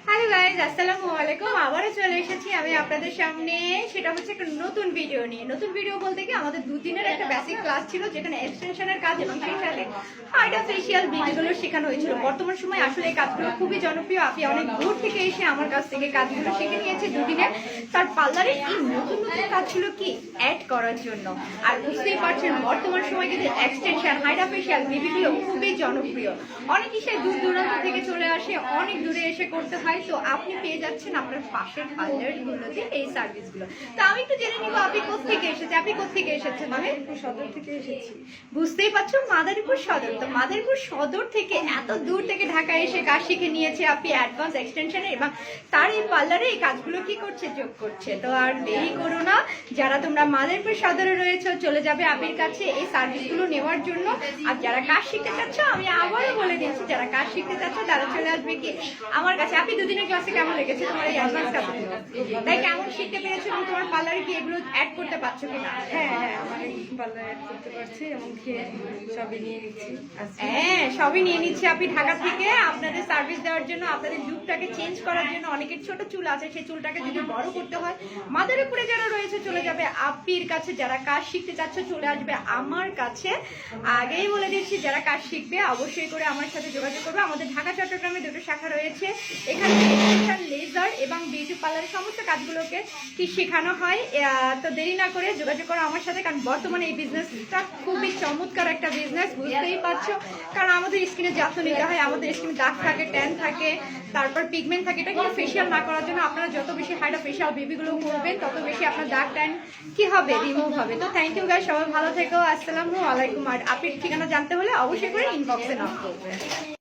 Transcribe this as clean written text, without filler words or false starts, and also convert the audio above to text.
Hello guys, আসসালামু আলাইকুম। আবারও চলে এসেছি আমি আপনাদের সামনে। সেটা হচ্ছে একটা নতুন ভিডিও নিয়ে। নতুন ভিডিও বলতে কি, আমাদের দুদিনের একটা বেসিক ক্লাস ছিল যেখানে এক্সটেনশনের কাজ এবং সেই সাথে আর্টিফিশিয়াল বিটগুলো শেখানো হয়েছিল। বর্তমান সময় আসলে এই কাজগুলো খুবই জনপ্রিয়। আপনি অনেক দূর থেকে এসে আমার কাছ থেকে কাজগুলো শিখে নিয়েছে দুদিনে। তার পার্লারে এই নতুন নতুন কাজগুলো কি অ্যাড করার জন্য। আর বুঝতেই পারছেন বর্তমান সময় কিন্তু এক্সটেনশন আর্টিফিশিয়াল বিবিগুলো খুবই জনপ্রিয়। অনেক এসে দূর দূরান্ত থেকে চলে আসে, অনেক দূরে এসে করতে হয়। তো আপনি পেয়ে যাচ্ছেন আপনার পাশের পার্লারগুলোতে এই সার্ভিসগুলো। তো আমি একটু জেনে নিব আপনি কোথেকে এসেছে। আপনি কোথেকে এসেছেন? মাদারীপুর সদর থেকে এসেছি। বুঝতেই পারছো, মাদারীপুর সদর। তো মাদারীপুর সদর থেকে এত দূর থেকে ঢাকায় এসে কাজ শিখে নিয়েছে আপনি অ্যাডভান্স এক্সটেনশনে, এবং তার এই পার্লারে এই কাজগুলো কি করছে, যোগ করছে। তো আর দেরি করো না, যারা তোমরা মাদারীপুর সদরে রয়েছে চলে যাবে আপির কাছে এই সার্ভিসগুলো নেওয়ার জন্য। আর যারা কাজ শিখতে চাচ্ছ, আমি আবারও বলে দিচ্ছি, যারা কাজ শিখতে চাচ্ছ তারা চলে আসবে কি আমার কাছে। আপনি দুদিনের ক্লাসে কেমন লেগেছে তোমার এই অ্যাডভান্স কাজগুলো? তাই কেমন শিখতে পেরেছো এবং তোমার পার্লারে কি এগুলো অ্যাড করতে পারছো কিনা? হ্যাঁ, আমার পার্লার অ্যাড করতে পারছি এবং খেয়ে সবই নিয়ে নিচ্ছি। হ্যাঁ, সবই নিয়ে নিচ্ছে আপনি ঢাকা থেকে আপনাদের সার্ভিস দেওয়ার জন্য, আপনাদের লুকটাকে চেঞ্জ করার জন্য। অনেকের ছোট চুল আছে, সেই চুলটাকে যদি বড় করতে হয় মাদারীপুরে যারা রয়েছে চলে যাবে আপির কাছে। যারা কাজ শিখতে চাচ্ছ চলে আসবে আমার কাছে। আগেই বলে দিচ্ছি, যারা কাজ শিখবে অবশ্যই করে আমার সাথে যোগাযোগ করবে। আমাদের ঢাকা চট্টগ্রামে দুটো শাখা রয়েছে। এখানে লেজার এবং বিউটি পার্লারের সমস্ত কাজগুলোকে কি শেখানো হয়। তো দেরি না করে যোগাযোগ করো আমার সাথে, কারণ বর্তমানে এই বিজনেসটা খুবই চমৎকার একটা বিজনেস। বুঝতেই পারছো, কারণ আমাদের স্কিনে যত্ন নিতে হয়। আমাদের স্কিনে দাগ থাকে, ট্যান থাকে, তারপর পিগমেন্ট থাকে। এটা কিন্তু ফেশিয়াল না করার জন্য আপনারা যত বেশি হাইড্রা ফেশিয়াল বেবিগুলো করবেন তত বেশি আপনার দাগ ট্যান কি হবে, রিমুভ হবে। তো থ্যাংক ইউ গাইস, সবাই ভালো থেকো। আসসালামু আলাইকুম। আর আপনি ঠিকানা জানতে হলে অবশ্যই করে ইনবক্সে নক করবেন।